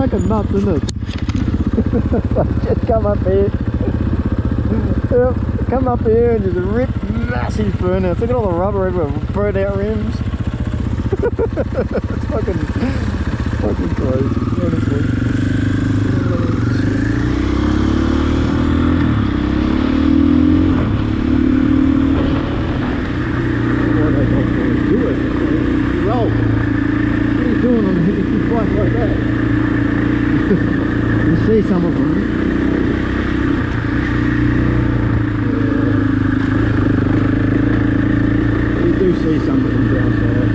fucking nuts, isn't it? Just come up here. Yep, come up here and just rip massive burnouts. Look at all the rubber everywhere, burnt out rims. It's fucking crazy, honestly. Roll. What are you doing on a big bike like that? You see some of them. You do see some of them downside.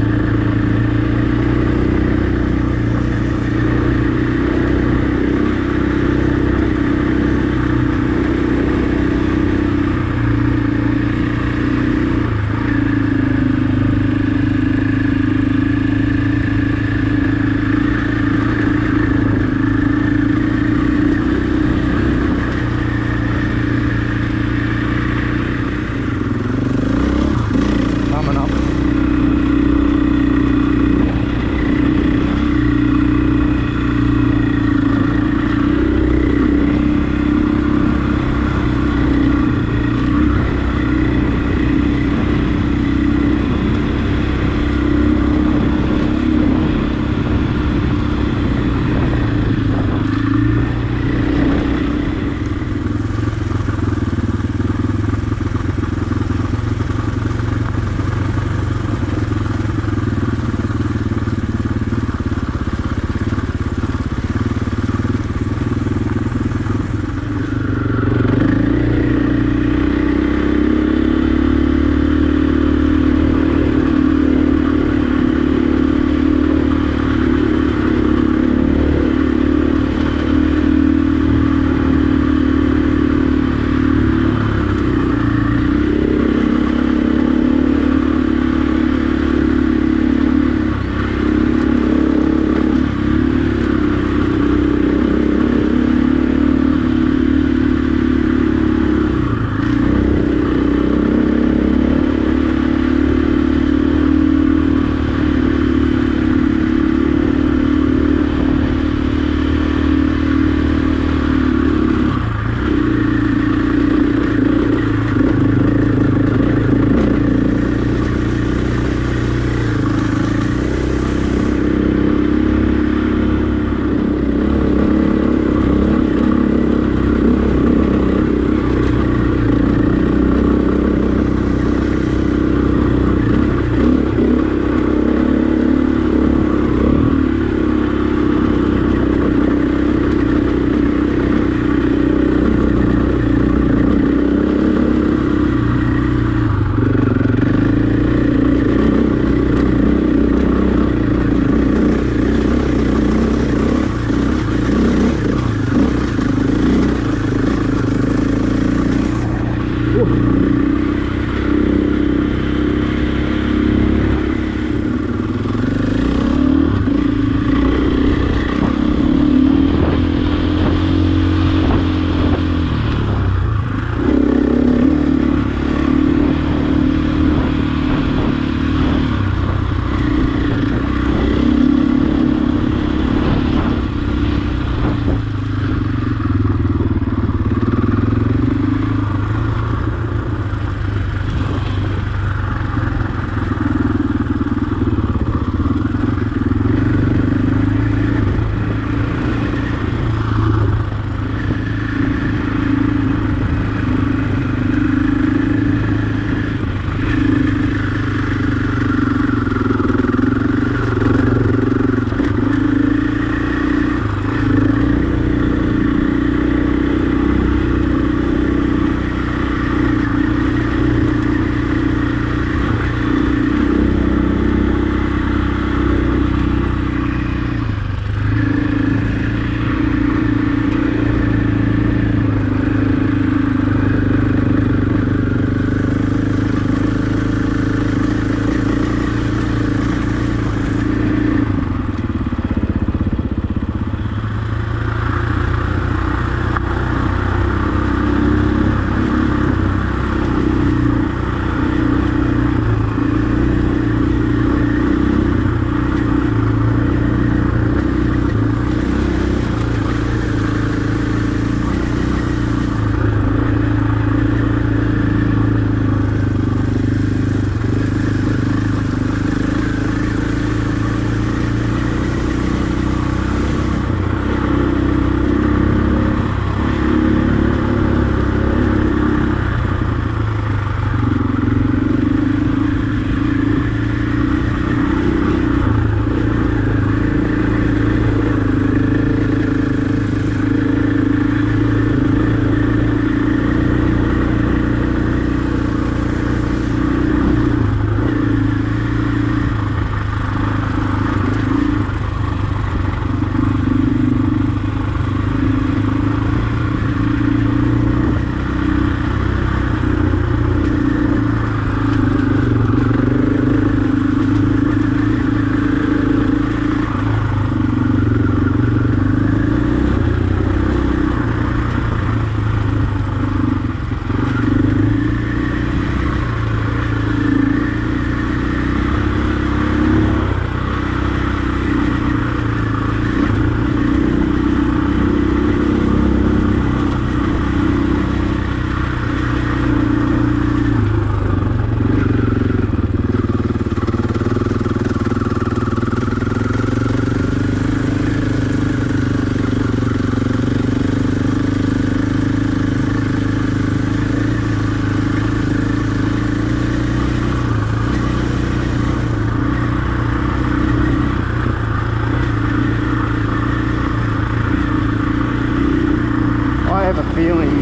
feeling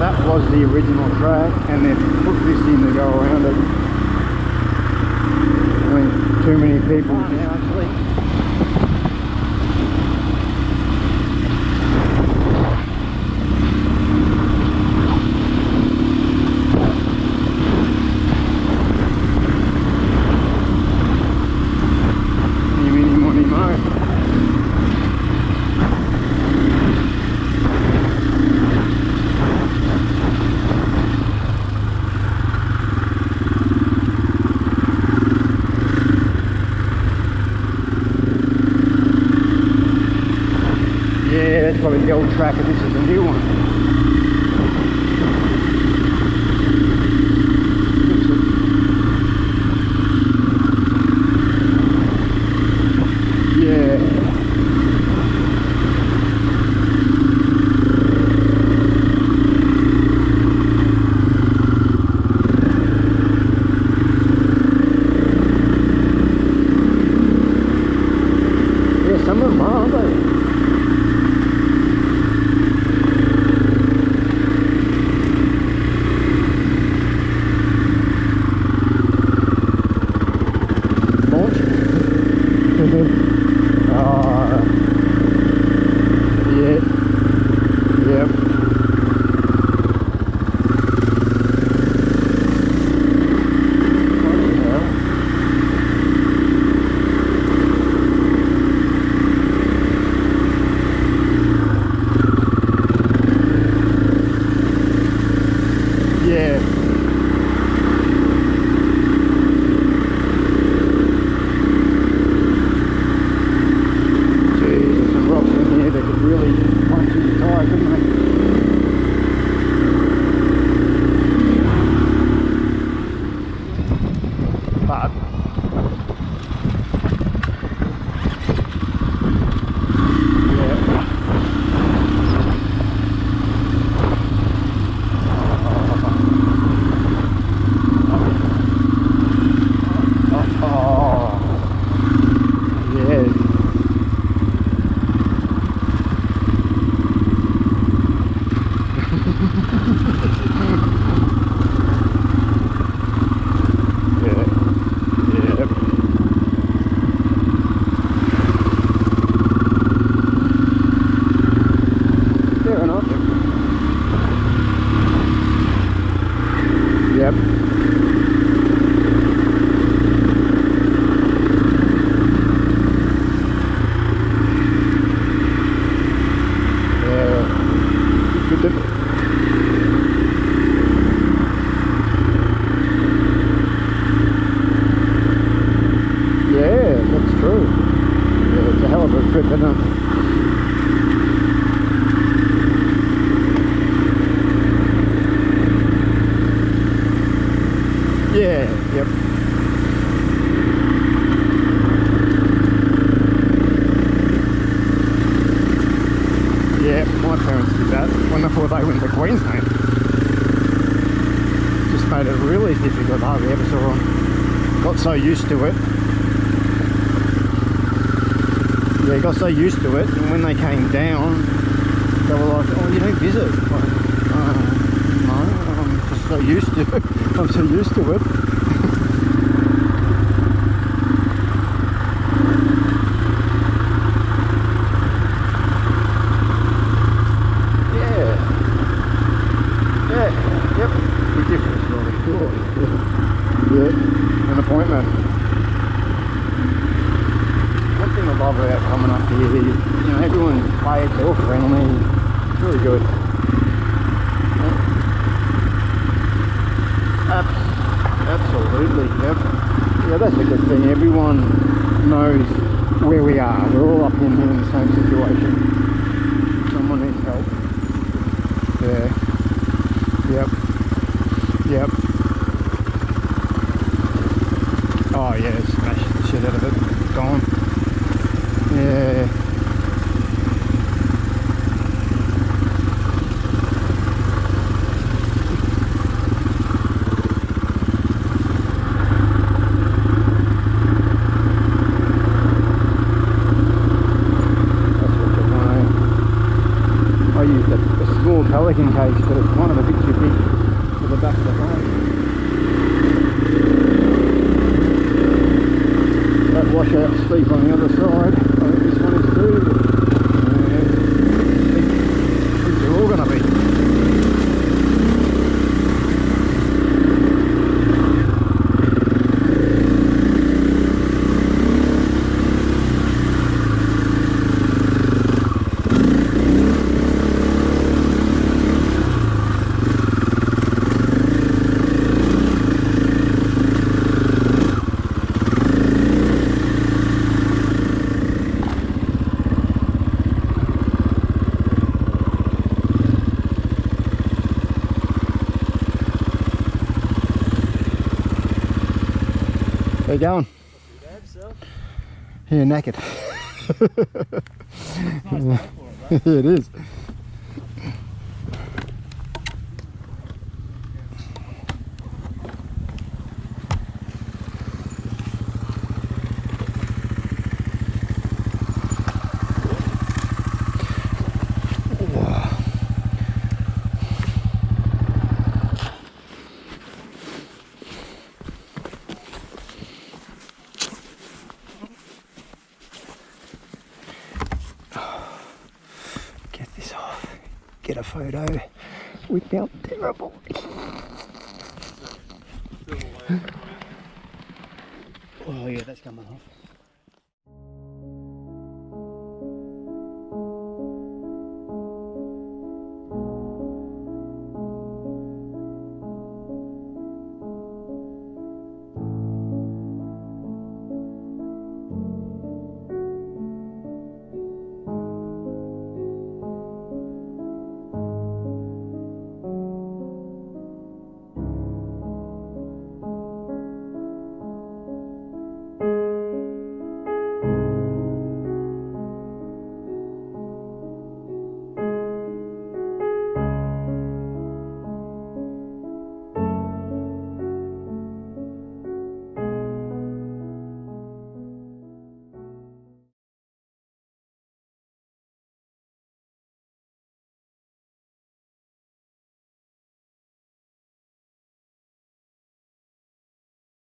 that was the original track and they've put this in to go around it. I mean, too many people actually. Yeah, that's probably the old track and this is the new one. Yeah. Yeah, some of them are, aren't they? Yeah, yep. Yeah, my parents did that before they went to Queensland. Just made it really difficult hardly ever saw them. Got so used to it. Yeah, got so used to it, and when they came down, they were like, "Oh, you don't visit?" Like, no, I'm just so used to it. I'm so used to it. Yeah, an appointment. One thing I love about coming up here, you know, everyone's AHL friendly. It's really good. Absolutely, yep. Yeah, that's a good thing. Everyone knows where we are. We're all up in here in the same situation. Someone needs help. Yeah. Yep. Yep. Oh yeah, smashed the shit out of it. Gone. Yeah. That's what you want. I use the small pelican cage, but it's kind of a bit too big for the back of the boat. That washout steep on the other side. I think this one is too. Yeah, I think they're all going to be. How you going? Yeah, knackered. Yeah, it is. Get this off. Get a photo without terrible. Oh yeah, that's coming off.